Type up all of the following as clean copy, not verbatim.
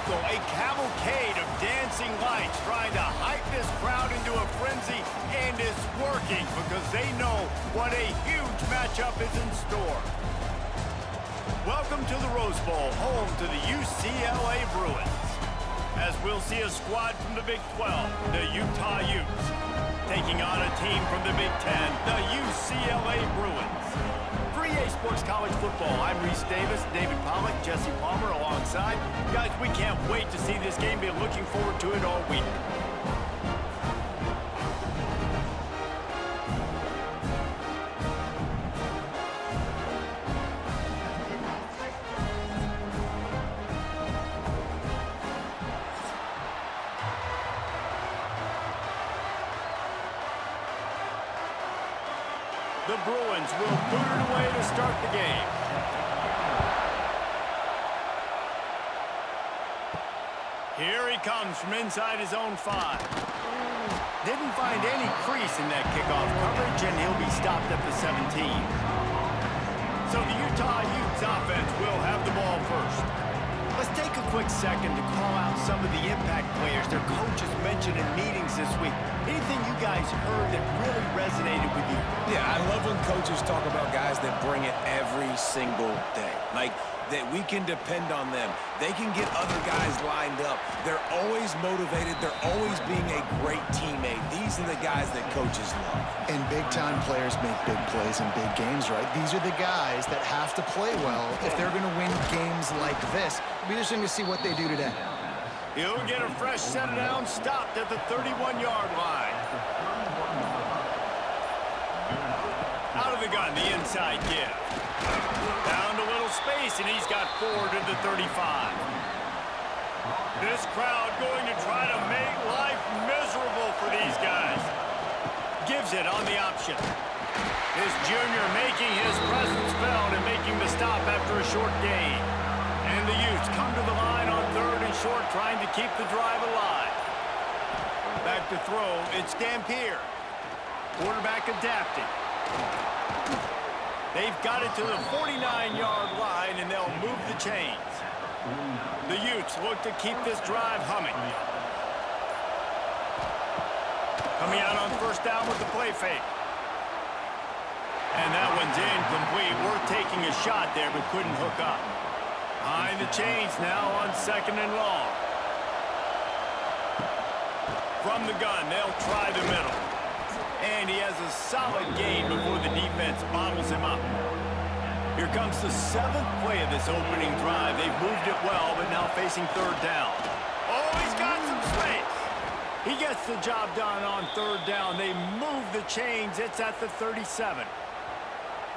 spectacle, a cavalcade of dancing lights trying to hype this crowd into a frenzy, and it's working because they know what a huge matchup is in store. Welcome to the Rose Bowl, home to the UCLA Bruins. As we'll see a squad from the Big 12, the Utah Utes, taking on a team from the Big 10, the UCLA Bruins. For EA Sports College Football, I'm Reese Davis, David Pollack, Jesse Palmer alongside. Guys, we can't wait to see this game. Be looking forward to it all week. The Bruins will boot it away to start the game. Here he comes from inside his own 5. Didn't find any crease in that kickoff coverage, and he'll be stopped at the 17. So the Utah Utes offense will have the ball first. Let's take a quick second to call out some of the impact players their coaches mentioned in meetings this week. Anything you guys heard that really resonated with you? Yeah, I love when coaches talk about guys that bring it every single day. Like, that we can depend on them. They can get other guys lined up. They're always motivated. They're always being a great teammate. These are the guys that coaches love. And big-time players make big plays in big games, right? These are the guys that have to play well if they're going to win games like this. It'll be interesting to see what they do today. He'll get a fresh set down, stopped at the 31-yard line. Out of the gun, the inside give. Found a little space, and he's got 4 to the 35. This crowd going to try to make life miserable for these guys. Gives it on the option. This junior making his presence felt and making the stop after a short gain. And the Utes come to the line on 3rd and short, trying to keep the drive alive. Back to throw, it's Dampier. Quarterback adapting. They've got it to the 49-yard line, and they'll move the chains. The Utes look to keep this drive humming. Coming out on 1st down with the play fake. And that one's incomplete. Worth taking a shot there, but couldn't hook up. Behind the chains now on 2nd and long. From the gun, they'll try the middle. And he has a solid gain before the defense bottles him up. Here comes the 7th play of this opening drive. They've moved it well, but now facing 3rd down. Oh, he's got some space. He gets the job done on 3rd down. They move the chains. It's at the 37.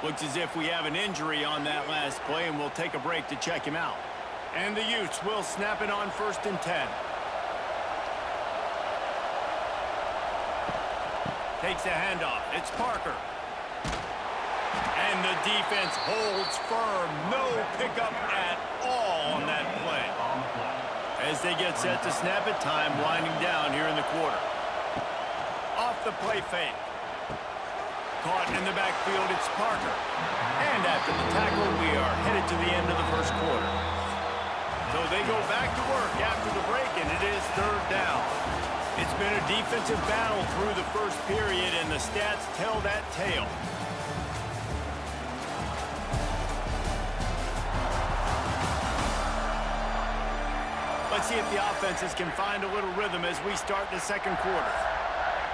Looks as if we have an injury on that last play, and we'll take a break to check him out. And the Utes will snap it on 1st and 10. Takes the handoff. It's Parker. And the defense holds firm. No pickup at all on that play. As they get set to snap it, time winding down here in the quarter. Off the play fake. Caught in the backfield, it's Parker. And after the tackle, we are headed to the end of the 1st quarter. So they go back to work after the break, and it is 3rd down. It's been a defensive battle through the 1st period, and the stats tell that tale. Let's see if the offenses can find a little rhythm as we start the 2nd quarter.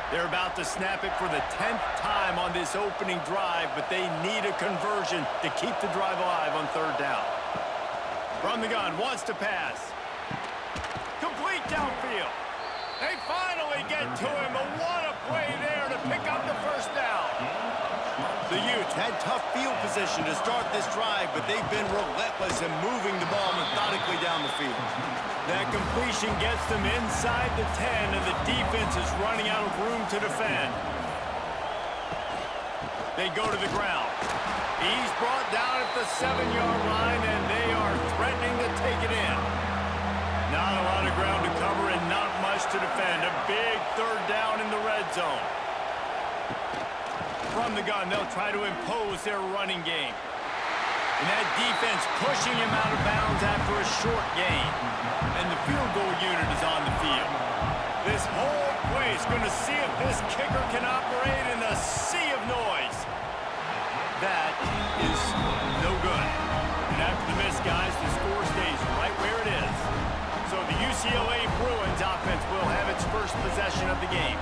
They're about to snap it for the 10th time on this opening drive, but they need a conversion to keep the drive alive on 3rd down. From the gun, wants to pass. Complete downfield. They finally get to him, but what a play there to pick up the 1st down. The Utes had tough field position to start this drive, but they've been relentless in moving the ball methodically down the field. That completion gets them inside the 10, and the defense is running out of room to defend. They go to the ground. He's brought down at the 7-yard line, and they are threatening to take it in. Not a lot of ground to cover and not much to defend. A big 3rd down in the red zone. From the gun, they'll try to impose their running game. And that defense pushing him out of bounds after a short gain. And the field He's going to see if this kicker can operate in a sea of noise. That is no good. And after the miss, guys, the score stays right where it is. So the UCLA Bruins offense will have its first possession of the game.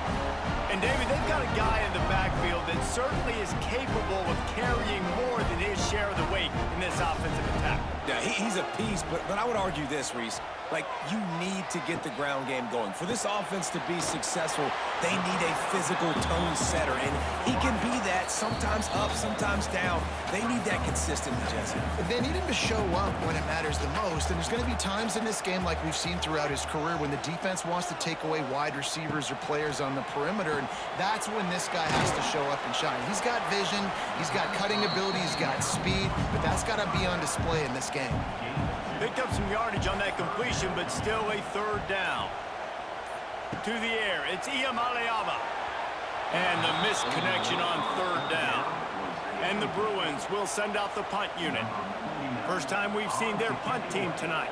And, David, they've got a guy in the backfield that certainly is capable of carrying more than his share of the weight in this offensive attack. Yeah, he's a piece, but I would argue this, Reese. Like, you need to get the ground game going. For this offense to be successful, they need a physical tone setter, and he can be that, sometimes up, sometimes down. They need that consistently, Jesse. They need him to show up when it matters the most, and there's going to be times in this game like we've seen throughout his career when the defense wants to take away wide receivers or players on the perimeter, and that's when this guy has to show up and shine. He's got vision, he's got cutting ability, he's got speed, but that's got to be on display in this game. Picked up some yardage on that completion, but still a third down. To the air, it's Iamaleava. And the missed connection on third down. And the Bruins will send out the punt unit. First time we've seen their punt team tonight.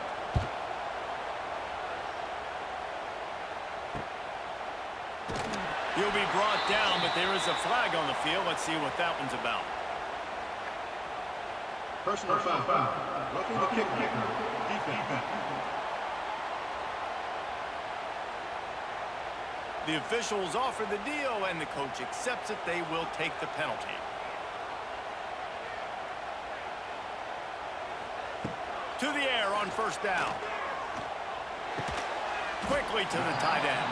He'll be brought down, but there is a flag on the field. Let's see what that one's about. Personal foul. Roughing the kicker. Defense. The officials offer the deal, and the coach accepts it. They will take the penalty. To the air on first down. Quickly to the tight end.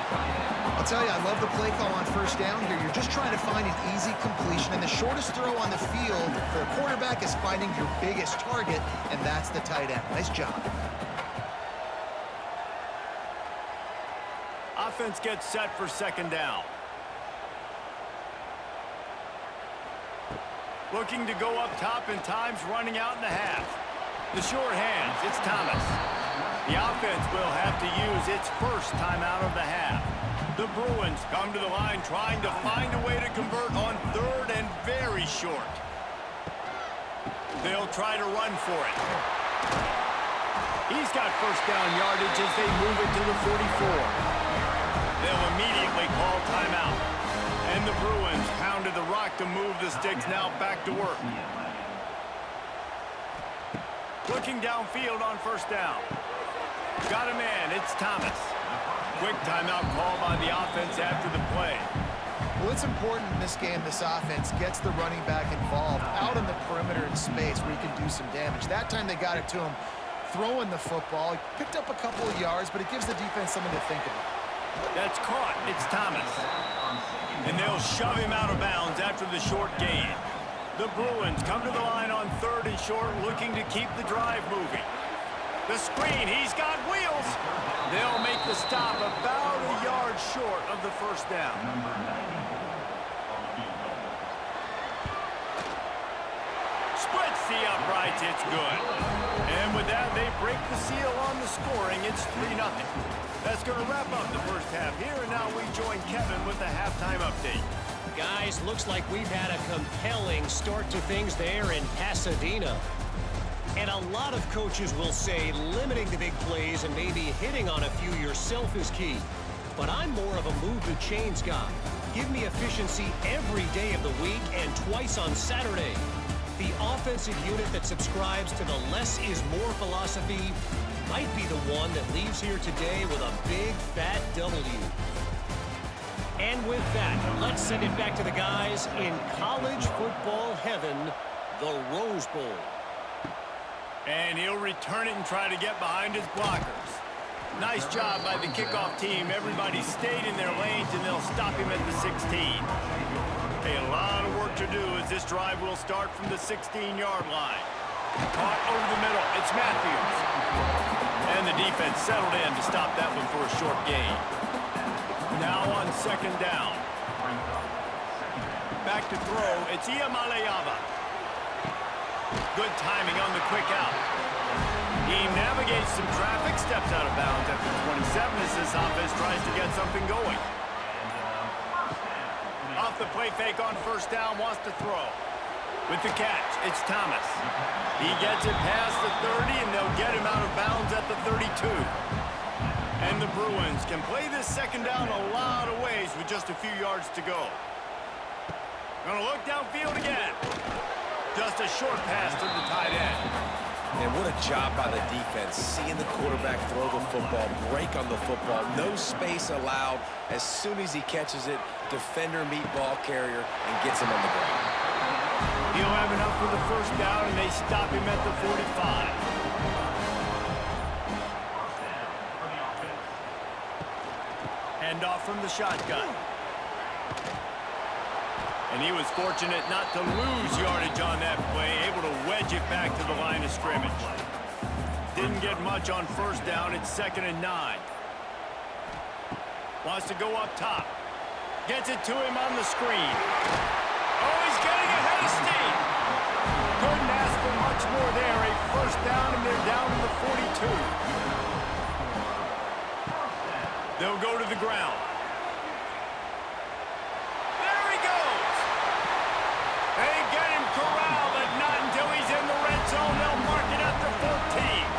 I'll tell you, I love the play call on first down here. You're just trying to find an easy completion, and the shortest throw on the field for a quarterback is finding your biggest target, and that's the tight end. Nice job. Offense gets set for second down. Looking to go up top, and time's running out in the half. The short hands, it's Thomas. The offense will have to use its first timeout of the half. The Bruins come to the line trying to find a way to convert on third and very short. They'll try to run for it. He's got first down yardage as they move it to the 44. They'll immediately call timeout. And the Bruins pounded the rock to move the sticks, now back to work. Looking downfield on first down. Got a man, it's Thomas. Quick timeout call by the offense after the play. Well, it's important in this game this offense gets the running back involved out in the perimeter in space where he can do some damage. That time they got it to him throwing the football. He picked up a couple of yards, but it gives the defense something to think about. That's caught. It's Thomas. And they'll shove him out of bounds after the short gain. The Bruins come to the line on third and short, looking to keep the drive moving. The screen, he's got wheels. They'll make the stop about a yard short of the first down. Splits the uprights, it's good. And with that, they break the seal on the scoring. It's 3-0. That's going to wrap up the first half here, and now we join Kevin with the halftime update. Guys, looks like we've had a compelling start to things there in Pasadena. And a lot of coaches will say limiting the big plays and maybe hitting on a few yourself is key. But I'm more of a move the chains guy. Give me efficiency every day of the week and twice on Saturday. The offensive unit that subscribes to the less is more philosophy might be the one that leaves here today with a big fat W. And with that, let's send it back to the guys in college football heaven, the Rose Bowl. And he'll return it and try to get behind his blockers. Nice job by the kickoff team. Everybody stayed in their lanes, and they'll stop him at the 16. A lot of work to do as this drive will start from the 16-yard line. Caught over the middle. It's Matthews. And the defense settled in to stop that one for a short gain. Now on second down. Back to throw. It's Iamaleava. Good timing on the quick out. He navigates some traffic, steps out of bounds after 27 as this offense tries to get something going. Off the play fake on first down, wants to throw. With the catch, it's Thomas. He gets it past the 30, and they'll get him out of bounds at the 32. And the Bruins can play this second down a lot of ways with just a few yards to go. Gonna look downfield again. Just a short pass to the tight end. And what a job by the defense, seeing the quarterback throw the football, break on the football, no space allowed. As soon as he catches it, defender meet ball carrier and gets him on the ground. He'll have enough for the first down, and they stop him at the 45. Hand off from the shotgun. And he was fortunate not to lose yardage on that play, able to wedge it back to the line of scrimmage. Didn't get much on first down. It's 2nd and 9. Wants to go up top. Gets it to him on the screen. Oh, he's getting ahead of steam. Couldn't ask for much more there. A first down, and they're down to the 42. They'll go to the ground. There he goes. They get him corralled, but not until he's in the red zone. They'll mark it at the 14.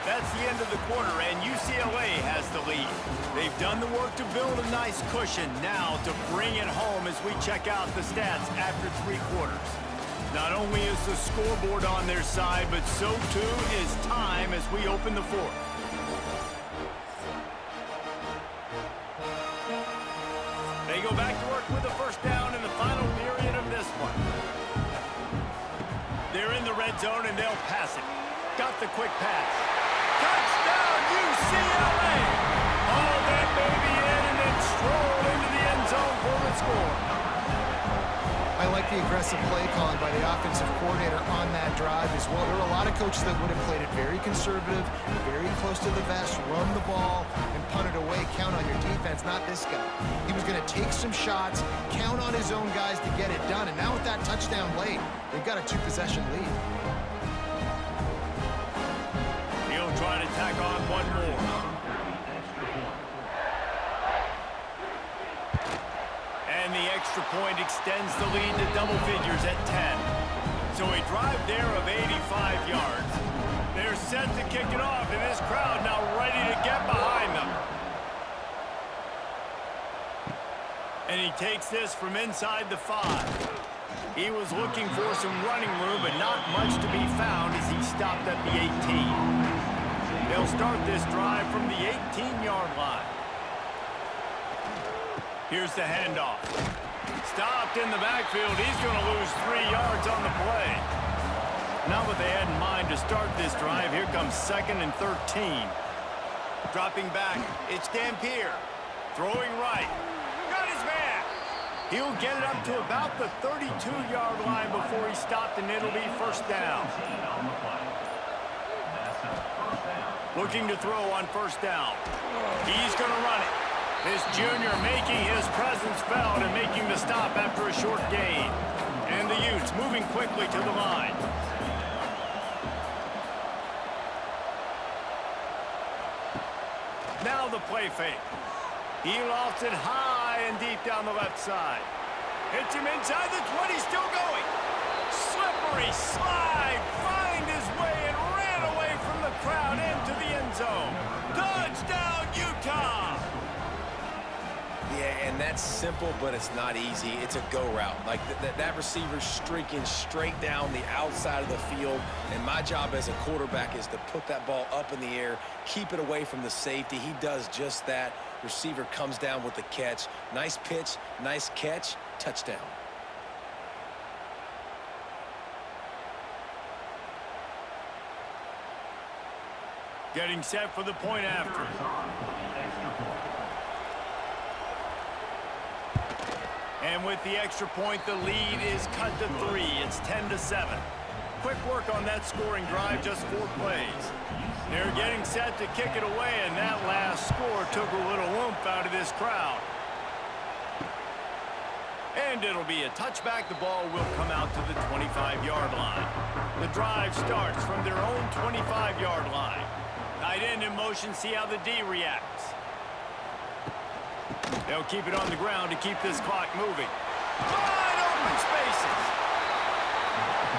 That's the end of the quarter, and UCLA has the lead. They've done the work to build a nice cushion. Now to bring it home as we check out the stats after 3 quarters. Not only is the scoreboard on their side, but so too is time as we open the 4th. They go back to work with the first down in the final period of this one. They're in the red zone, and they'll pass it. Got the quick pass. Touchdown, UCLA! Haul that baby in and then stroll into the end zone for the score. I like the aggressive play calling by the offensive coordinator on that drive as well. There are a lot of coaches that would have played it very conservative, very close to the vest, run the ball, and punt it away. Count on your defense, not this guy. He was going to take some shots, count on his own guys to get it done. And now with that touchdown late, they've got a 2-possession lead. He'll try to tack on one more. And the extra point extends the lead to double figures at 10. So a drive there of 85 yards. They're set to kick it off, and this crowd now ready to get behind them. And he takes this from inside the 5. He was looking for some running room, but not much to be found as he stopped at the 18. They'll start this drive from the 18-yard line. Here's the handoff. Stopped in the backfield. He's going to lose 3 yards on the play. Not what they had in mind to start this drive. Here comes 2nd and 13. Dropping back, it's Dampier. Throwing right. Got his man. He'll get it up to about the 32-yard line before he stopped, and it'll be first down. Looking to throw on first down. He's going to run it. This junior making his presence felt and making the stop after a short gain. And the Utes moving quickly to the line. Now the play fake. He lofts it high and deep down the left side. Hits him inside the 20, still going. Slippery slide, find his way and ran away from the crowd into the end zone. Touchdown, Utah! Yeah, and that's simple, but it's not easy. It's a go route. Like that receiver's streaking straight down the outside of the field, and my job as a quarterback is to put that ball up in the air, keep it away from the safety. He does just that. Receiver comes down with the catch. Nice pitch, nice catch, touchdown. Getting set for the point after. And with the extra point, the lead is cut to 3. It's 10-7. Quick work on that scoring drive, just 4 plays. They're getting set to kick it away, and that last score took a little oomph out of this crowd. And it'll be a touchback. The ball will come out to the 25-yard line. The drive starts from their own 25-yard line. Tight end in motion, see how the D reacts. They'll keep it on the ground to keep this clock moving. Wide open spaces.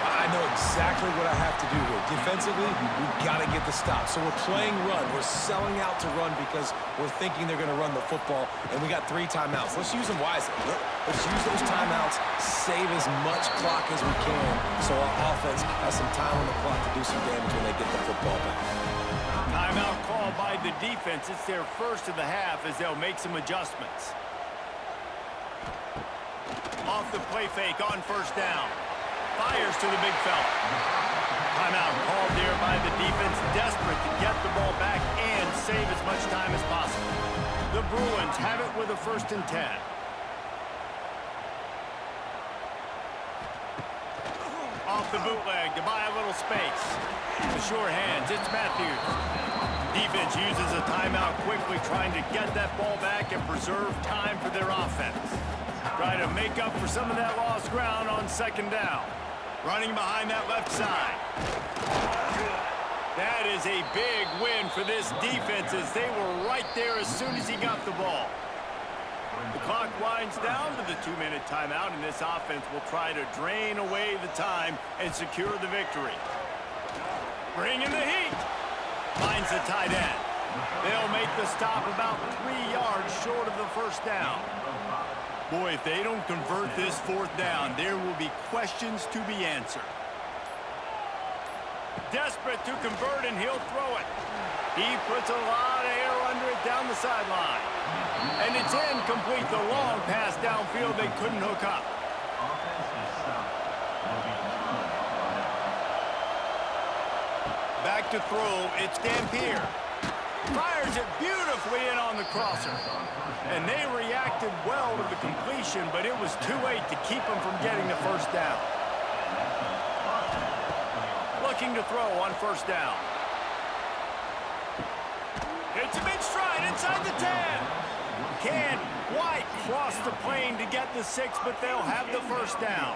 I know exactly what I have to do here. Defensively, we've got to get the stop. So we're playing run. We're selling out to run because we're thinking they're going to run the football, and we got 3 timeouts. Let's use them wisely. Let's use those timeouts, save as much clock as we can so our offense has some time on the clock to do some damage when they get the football back. Timeout called by the defense. It's their first of the half as they'll make some adjustments. Off the play fake on first down. Fires to the big fella. Timeout called there by the defense, desperate to get the ball back and save as much time as possible. The Bruins have it with a 1st and 10. Off the bootleg to buy a little space. The sure hands, it's Matthews. Defense uses a timeout quickly, trying to get that ball back and preserve time for their offense. Try to make up for some of that lost ground on 2nd down. Running behind that left side. That is a big win for this defense as they were right there as soon as he got the ball. The clock winds down to the 2-minute timeout, and this offense will try to drain away the time and secure the victory. Bring in the heat. Finds the tight end. They'll make the stop about 3 yards short of the 1st down. Boy, if they don't convert this 4th down, there will be questions to be answered. Desperate to convert, and he'll throw it. He puts a lot of air under it down the sideline. And it's incomplete. The long pass downfield they couldn't hook up. Back to throw, it's Dampier. Fires it beautifully in on the crosser. And they reacted well to the completion, but it was too late to keep them from getting the 1st down. Looking to throw on 1st down. It's a big stride inside the 10. Can't quite cross the plane to get the 6, but they'll have the 1st down.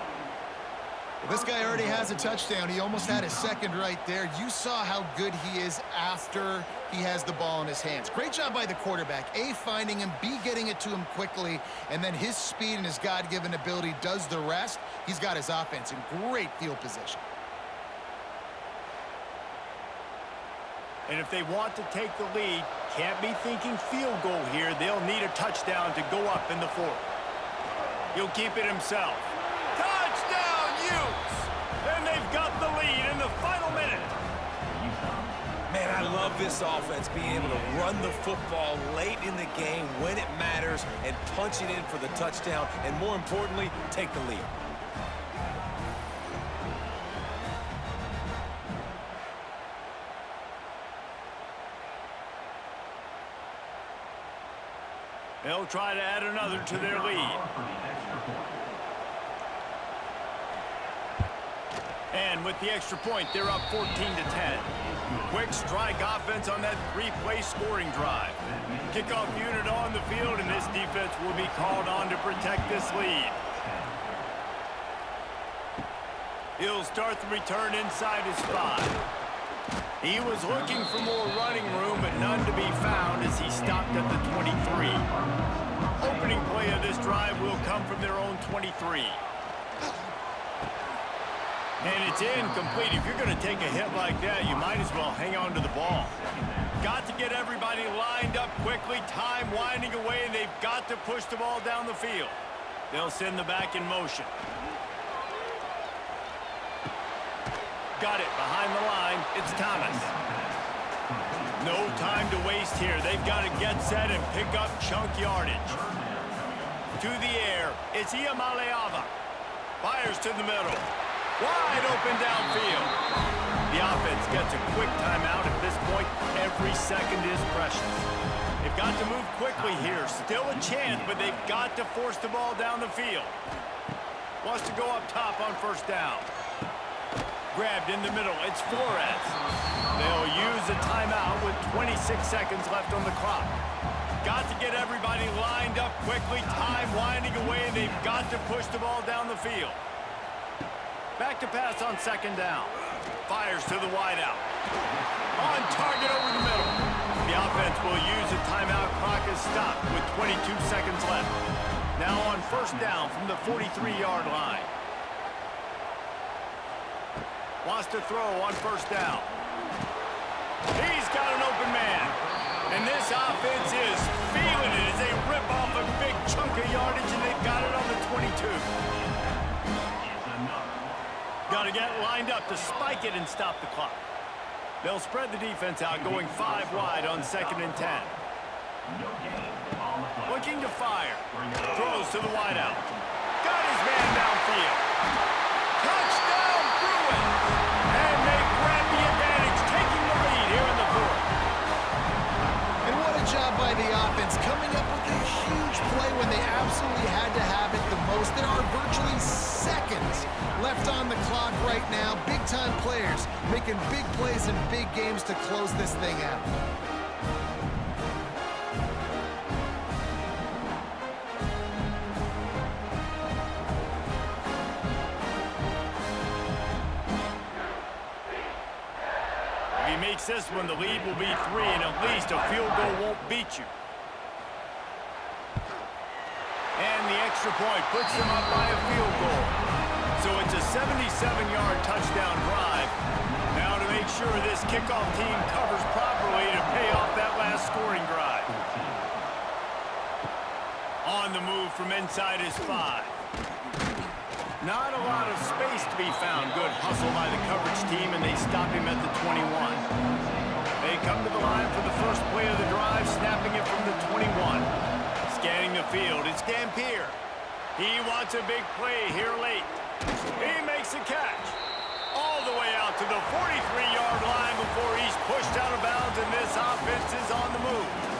Well, this guy already has a touchdown. He almost had his 2nd right there. You saw how good he is after he has the ball in his hands. Great job by the quarterback. A, finding him, B, getting it to him quickly, and then his speed and his God-given ability does the rest. He's got his offense in great field position. And if they want to take the lead, can't be thinking field goal here. They'll need a touchdown to go up in the 4th. He'll keep it himself. Touchdown, Utes! And they've got the lead in the final minute. Man, I love this offense being able to run the football late in the game when it matters and punch it in for the touchdown, and more importantly, take the lead. They'll try to add another to their lead. And with the extra point, they're up 14-10. Quick strike offense on that 3-play scoring drive. Kickoff unit on the field, and this defense will be called on to protect this lead. He'll start the return inside his 5. He was looking for more running room, but none to be found as he stopped at the 23. Opening play of this drive will come from their own 23. And it's incomplete. If you're going to take a hit like that, you might as well hang on to the ball. Got to get everybody lined up quickly, time winding away, and they've got to push the ball down the field. They'll send the back in motion. Got it behind the line. It's Thomas. No time to waste here. They've got to get set and pick up chunk yardage. To the air, it's Iamaleava. Fires to the middle. Wide open downfield. The offense gets a quick timeout. At this point, every second is precious. They've got to move quickly here. Still a chance, but they've got to force the ball down the field. Wants to go up top on 1st down. Grabbed in the middle. It's Flores. They'll use a timeout with 26 seconds left on the clock. Got to get everybody lined up quickly. Time winding away, and they've got to push the ball down the field. Back to pass on 2nd down. Fires to the wideout. On target over the middle. The offense will use a timeout clock is stopped with 22 seconds left. Now on first down from the 43-yard line. Wants to throw on first down. He's got an open man. And this offense is feeling it as they rip off a big chunk of yardage, and they've got it on the 22. Got to get lined up to spike it and stop the clock. They'll spread the defense out, going 5 wide on 2nd and 10. Looking to fire. Throws to the wideout. Got his man downfield. Touchdown, Bruins! And they grab the advantage, taking the lead here in the 4th. And what a job by the offense, coming up with a huge play when they absolutely had to have it the most. There are virtually seconds left on the clock right now. Big-time players making big plays in big games to close this thing out. If he makes this one, the lead will be 3, and at least a field goal won't beat you. And the extra point puts them up by a field goal. So it's a 77-yard touchdown drive. Now to make sure this kickoff team covers properly to pay off that last scoring drive. On the move from inside his 5. Not a lot of space to be found. Good hustle by the coverage team, and they stop him at the 21. They come to the line for the first play of the drive, snapping it from the 21. Scanning the field, it's Dampier. He wants a big play here late. He makes a catch. All the way out to the 43-yard line before he's pushed out of bounds, and this offense is on the move.